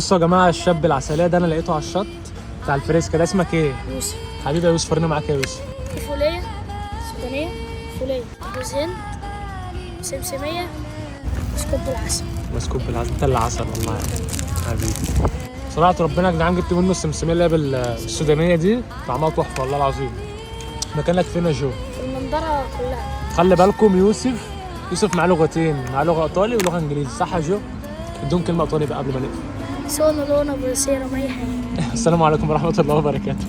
بصوا يا جماعه، الشاب العسليه ده انا لقيته على الشط بتاع الفريسكا ده. اسمك ايه؟ يوسف. حبيبي يا يوسف، ورينا معاك يا يوسف. فولية سودانية، فولية جوز هند، سمسمية، مسكوب بالعسل. مسكوب بالعسل، انت اللي عسل والله يا حبيبي. صراحه ربنا يا جدعان جبت منه السمسميه اللي هي بالسودانيه دي، طعمها تحفه والله العظيم. مكانك فين يا جو؟ في المنظرة كلها. خلي بالكم يوسف معاه لغتين، معاه لغه ايطالي ولغه انجليزي، صح يا جو؟ اديهم كلمه ايطالي بقى قبل ما نقفل. سونا لونا بصيرة ما أي حاجة. السلام عليكم ورحمه الله وبركاته.